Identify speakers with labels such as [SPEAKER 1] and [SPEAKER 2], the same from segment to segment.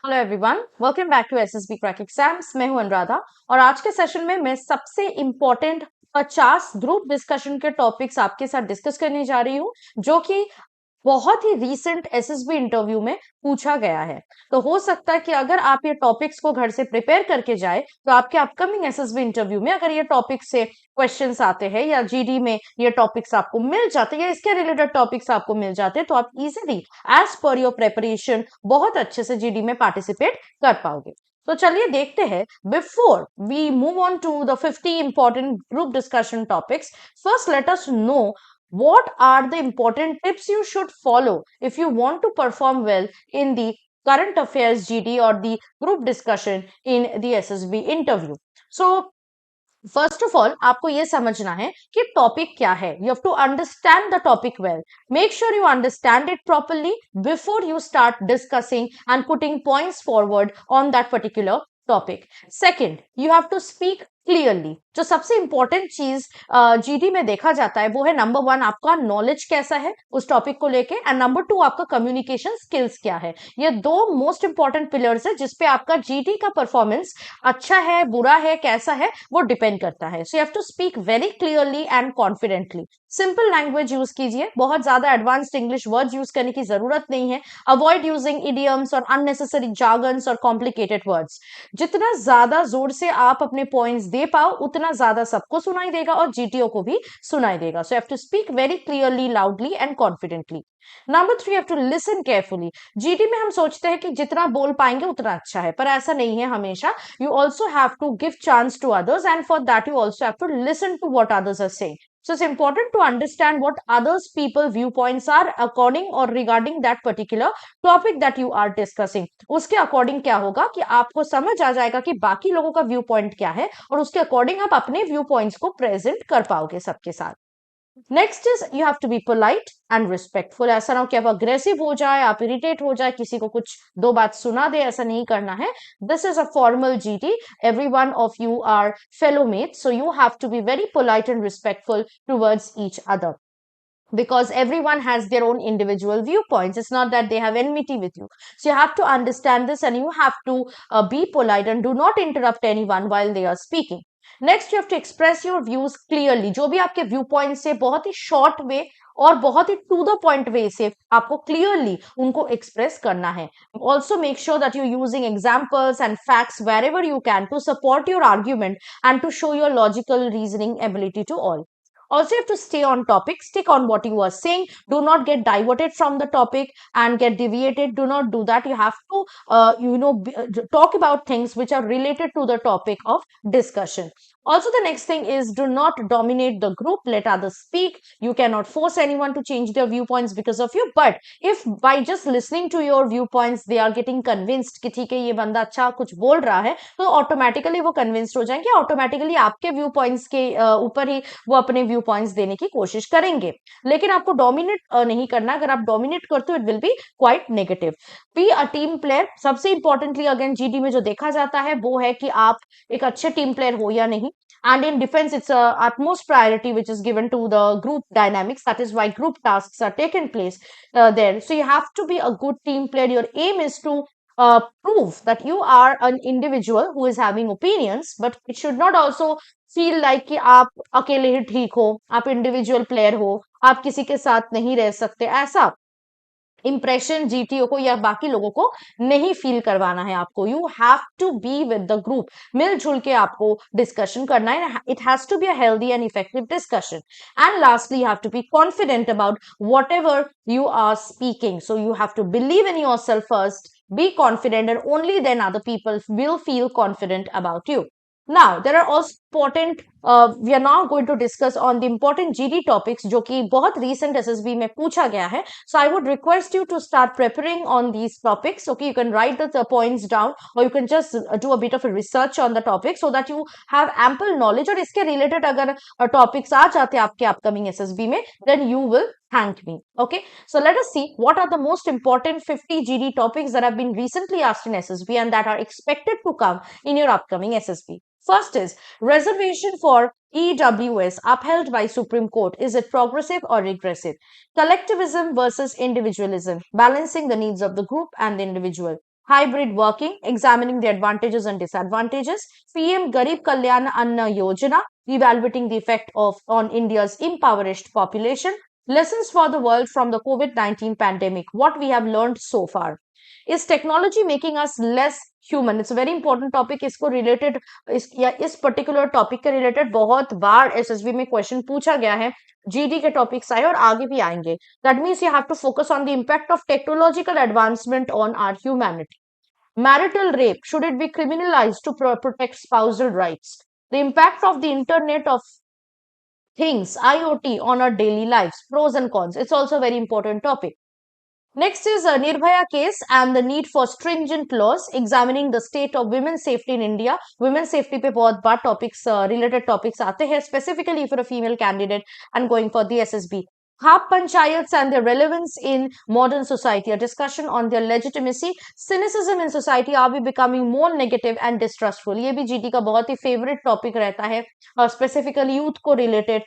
[SPEAKER 1] Hello everyone, welcome back to SSB crack exams. मैं हूं अनुराधा और आज के सेशन में मैं सबसे इम्पोर्टेंट 50 ग्रुप डिस्कशन के टॉपिक्स आपके साथ डिस्कस करने जा रही हूं, जो कि बहुत ही रीसेंट एसएसबी इंटरव्यू में पूछा गया है। तो हो सकता है कि अगर आप ये टॉपिक्स को घर से प्रिपेयर करके जाए तो आपके अपकमिंग एसएसबी इंटरव्यू में अगर ये टॉपिक से क्वेश्चंस आते हैं या जीडी में ये टॉपिक्स आपको मिल जाते हैं या इसके रिलेटेड टॉपिक्स आपको मिल जाते हैं तो आप इजीली एज पर योर प्रेपरेशन बहुत अच्छे से जीडी में पार्टिसिपेट कर पाओगे। तो चलिए देखते हैं। Before we move on to the 50 important group discussion topics, first let us know what are the important tips you should follow if you want to perform well in the current affairs GD or the group discussion in the SSB interview. So first of all आपको ये समझना है कि topic क्या है। You have to understand the topic well. Make sure you understand it properly before you start discussing and putting points forward on that particular topic. Second, you have to speak clearly. जो सबसे important चीज GD में देखा जाता है वो है number 1 आपका नॉलेज कैसा है उस टॉपिक को लेके, एंड नंबर 2 आपका कम्युनिकेशन स्किल्स क्या है। ये दो मोस्ट इंपॉर्टेंट पिलर्स है जिसपे आपका जीडी का परफॉर्मेंस अच्छा है, बुरा है, कैसा है वो डिपेंड करता है। So you have to speak very clearly and confidently. Simple language use कीजिए, बहुत ज्यादा एडवांस्ड इंग्लिश वर्ड्स यूज करने की जरूरत नहीं है। अवॉइड यूजिंग इडियम्स और अननेसेसरी जार्गन्स और कॉम्प्लिकेटेड वर्ड्स। जितना ज्यादा जोर से आप अपने पॉइंट्स दे पाओ उतना ज्यादा सबको सुनाई देगा और जीटीओ को भी सुनाई देगा। So have to speak very clearly, loudly and confidently. Number 3, have to listen carefully. GD में हम सोचते हैं कि जितना बोल पाएंगे उतना अच्छा है, पर ऐसा नहीं है हमेशा। You also have to give chance to others and for that you also have to listen to what others are saying. So it's important to understand what others people viewpoints are according or regarding that particular topic that you are discussing. उसके according क्या होगा कि आपको समझ आ जाएगा कि बाकी लोगों का व्यू पॉइंट क्या है और उसके अकॉर्डिंग आप अपने व्यू पॉइंट्स को प्रेजेंट कर पाओगे सबके साथ। Next is you have to be polite and respectful. ऐसा ना हो कि आप अग्रेसिव हो जाए, आप इरिटेट हो जाए, किसी को कुछ दो बात सुना दे, ऐसा नहीं करना है। This is a formal GD, every one of you are fellow mates, so you have to be very polite and respectful towards each other because everyone has their own individual viewpoints. It's not that they have enmity with you. So you have to understand this and you have to be polite and do not interrupt anyone while they are speaking. Next you have to express your views clearly. जो भी आपके view point से बहुत ही short way और बहुत ही to the point way से आपको क्लियरली उनको एक्सप्रेस करना है। Also make sure that you using examples and facts wherever you can to support your argument and to show your logical reasoning ability to all. Also, you have to stay on topic, stick on what you are saying. Do not get diverted from the topic and get deviated. Do not do that. You have to, talk about things which are related to the topic of discussion. Also, the next thing is do not dominate the group. Let others speak. You cannot force anyone to change their viewpoints because of you. But if by just listening to your viewpoints, they are getting convinced कि ठीक है ये बंदा अच्छा कुछ बोल रहा है, तो ऑटोमेटिकली वो कन्विंस्ड हो जाएंगे, ऑटोमेटिकली आपके व्यू पॉइंट्स के ऊपर ही वो अपने व्यू पॉइंट्स देने की कोशिश करेंगे। लेकिन आपको डोमिनेट नहीं करना। अगर आप डोमिनेट करते हो it will be quite negative. Be a team player. सबसे इंपॉर्टेंटली अगेन जीडी में जो देखा जाता है वो है कि आप एक अच्छे टीम प्लेयर हो या नहीं। And in defense, it's a utmost priority which is given to the group dynamics. That is why group tasks are taken place there. So you have to be a good team player. Your aim is to prove that you are an individual who is having opinions, but it should not also feel like कि आप अकेले ही ठीक हो, आप individual player हो, आप किसी के साथ नहीं रह सकते। ऐसा इंप्रेशन जीटीओ को या बाकी लोगों को नहीं फील करवाना है आपको। You have to be with the group, मिलजुल के आपको डिस्कशन करना है। It has to be a healthy and effective discussion. And lastly you have to be confident about whatever you are speaking. So you have to believe in yourself first, be confident, and only then other people will feel confident about you. Now there are also important we are now going to discuss on the important GD topics जो कि बहुत recent SSB में पूछा गया है. So I would request you to start preparing on these topics. Okay, you can write the points down or you can just do a bit of a research on the topic so that you have ample knowledge. और इसके related अगर topics आ जाते हैं आपके upcoming SSB में, then you will thank me. Okay, so let us see what are the most important 50 GD topics that have been recently asked in SSB and that are expected to come in your upcoming SSB. First is reservation for EWS upheld by Supreme Court. Is it progressive or regressive? Collectivism versus individualism, balancing the needs of the group and the individual. hybrid working, examining the advantages and disadvantages, PM Garib Kalyan Anna Yojana, evaluating the effect of on India's impoverished population, lessons for the world from the COVID-19 pandemic, what we have learned so far. Is technology making us less human? It's a very important topic. इसको related इस particular topic के related बहुत बार SSB में question पूछा गया है, GD के topics आए और आगे भी आएंगे. That means you have to focus on the impact of technological advancement on our humanity. Marital rape, should it be criminalized to protect spousal rights? The impact of the Internet of Things, IoT, on our daily lives, pros and cons. It's also a very important topic. Next is a Nirbhaya case and the need for stringent laws, examining the state of women's safety in India. Women's safety पे बहुत बार topics related topics आते हैं, specifically for a female candidate and going for the SSB. Khap panchayats and their relevance in modern society, a discussion on their legitimacy. Cynicism in society, are we becoming more negative and distrustful? ये भी GT का बहुत ही favorite topic रहता है, और specifically youth को related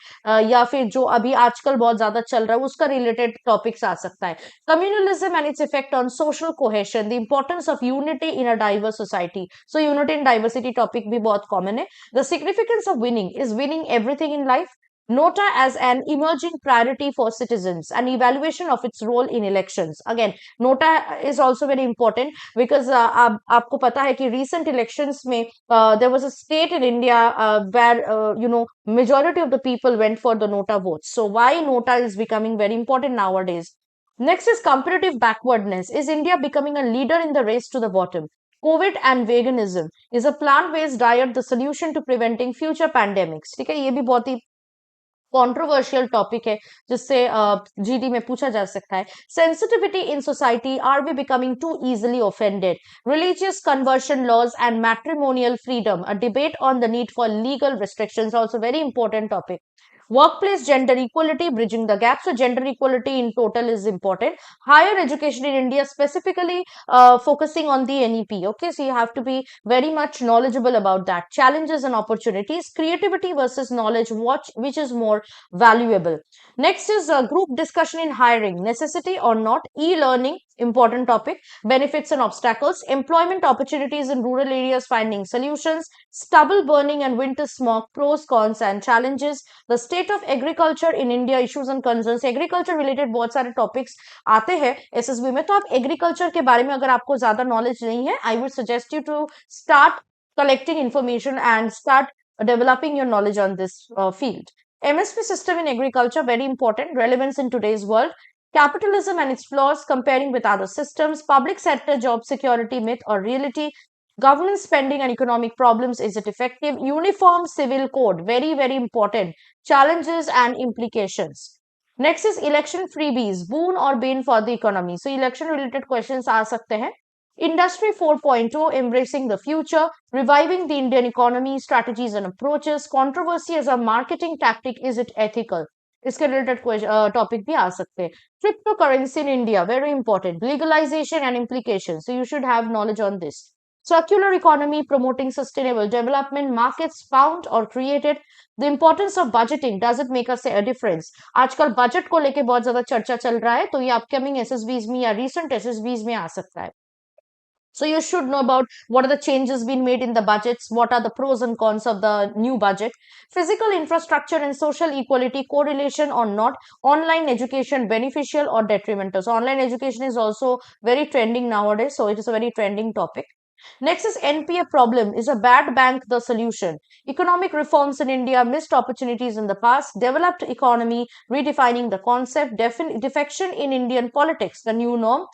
[SPEAKER 1] या फिर जो अभी आजकल बहुत ज्यादा चल रहा है उसका related topics आ सकता है. Communalism and its effect on social cohesion, the importance of unity in a diverse society. So unity and diversity topic भी बहुत common है. The significance of winning, is winning everything in life? Nota as an emerging priority for citizens, and evaluation of its role in elections. Again, Nota is also very important because आपको पता है कि recent elections में there was a state in India where majority of the people went for the Nota votes. So why Nota is becoming very important nowadays. Next is comparative backwardness. Is India becoming a leader in the race to the bottom? COVID and veganism, is a plant-based diet the solution to preventing future pandemics? ठीक है, ये भी बहुत ही controversial topic है जिससे GD में पूछा जा सकता है. Sensitivity in society, are we becoming too easily offended? Religious conversion laws and matrimonial freedom, a debate on the need for legal restrictions, also very important topic. Workplace gender equality, bridging the gap. So gender equality in total is important. Higher education in India, specifically focusing on the NEP. Okay, so you have to be very much knowledgeable about that. Challenges and opportunities, creativity versus knowledge, which is more valuable. Next is group discussion in hiring, necessity or not. E-learning, important topic. Benefits and obstacles. Employment opportunities in rural areas, finding solutions. Stubble burning and winter smog, pros, cons and challenges. The state of agriculture in India, issues and concerns. Agriculture related बहुत सारे topics आते हैं SSB में, तो आप agriculture के बारे में अगर आपको ज्यादा नॉलेज नहीं है, I would suggest you to start collecting information and start developing your knowledge on this field. MSP system in agriculture, very important, relevance in today's world. Capitalism and its flaws, comparing with other systems. Public sector job security, myth or reality. Government spending and economic problems, is it effective? Uniform civil code, very, very important. Challenges and implications. Next is election freebies, boon or bane for the economy. So election related questions आ सकते हैं. Industry 4.0, embracing the future, reviving the Indian economy, strategies and approaches. Controversy as a marketing tactic, is it ethical? इसके related topic भी आ सकते हैं. Cryptocurrency in India, very important. Legalization and implications. So you should have knowledge on this. Circular economy, promoting sustainable development. Markets found or created. The importance of budgeting, does it make a difference? आजकल budget को लेके बहुत ज्यादा चर्चा चल रहा है, तो ये अपकमिंग एसएसबीज में या recent एसएसबीज में आ सकता है. So you should know about what are the changes being made in the budgets, what are the pros and cons of the new budget. Physical infrastructure and social equality, correlation or not. Online education, beneficial or detrimental. So online education is also very trending nowadays, so it is a very trending topic. Next is NPA problem, is a bad bank the solution? Economic reforms in India, missed opportunities in the past. Developed economy, redefining the concept. Defection in Indian politics, the new norm.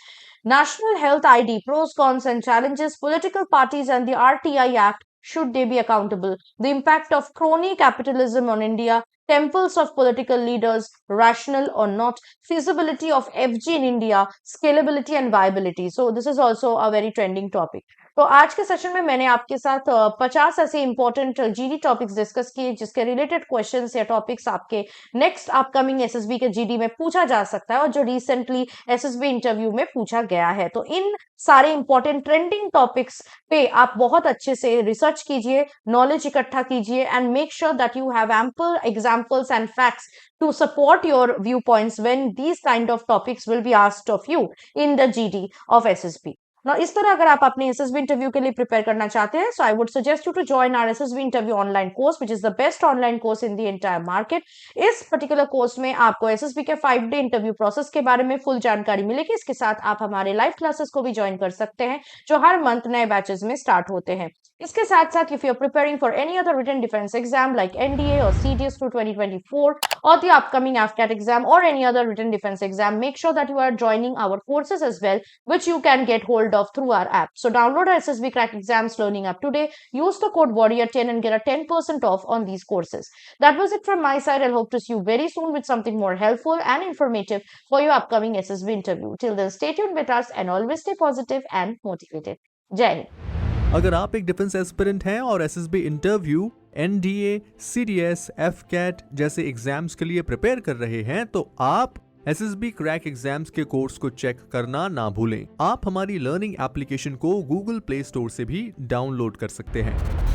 [SPEAKER 1] National Health ID, pros, cons and challenges. Political parties and the RTI Act, should they be accountable? The impact of crony capitalism on India. Temples of political leaders, rational or not. Feasibility of FG in India, scalability and viability. So this is also a very trending topic. तो आज के session में मैंने आपके साथ 50 ऐसे important GD topics discuss किए जिसके रिलेटेड क्वेश्चंस या टॉपिक्स आपके नेक्स्ट अपकमिंग एसएसबी के जीडी में पूछा जा सकता है और जो रिसेंटली एसएसबी इंटरव्यू में पूछा गया है. तो इन सारे इंपॉर्टेंट ट्रेंडिंग टॉपिक्स पे आप बहुत अच्छे से रिसर्च कीजिए, नॉलेज इकट्ठा कीजिए and make sure that you have ample examples and facts to support your viewpoints when these kind of topics will be asked of you in the GD of SSB. ना इस तरह अगर आप अपने SSB interview के लिए prepare करना चाहते हैं, so I would suggest you to join our SSB interview online course which is the best online course in the entire market. इस पर्टिकुलर कोर्स में आपको एसएसबी के 5 डे इंटरव्यू प्रोसेस के बारे में फुल जानकारी मिलेगी। इसके साथ आप हमारे लाइव क्लासेस को भी ज्वाइन कर सकते हैं जो हर मंथ नए बैचेस में स्टार्ट होते हैं। इसके साथ साथ if you are preparing for any other written defence exam like NDA और CDS through 2024 or the upcoming AFCAT exam or any other written defense exam, make sure that you are joining our courses as well, which you can get hold of through our app. So download our SSB Crack Exams Learning App today. Use the code WARRIOR10 and get a 10% off on these courses. That was it from my side. I'll hope to see you very soon with something more helpful and informative for your upcoming SSB interview. Till then, stay tuned with us and always stay positive and motivated. Jai Hind.
[SPEAKER 2] अगर आप एक defence aspirant हैं और SSB interview, NDA, CDS, AFCAT जैसे exams के लिए prepare कर रहे हैं तो आप एसएसबी क्रैक एग्जाम्स के कोर्स को चेक करना ना भूलें। आप हमारी लर्निंग एप्लीकेशन को गूगल प्ले स्टोर से भी डाउनलोड कर सकते हैं।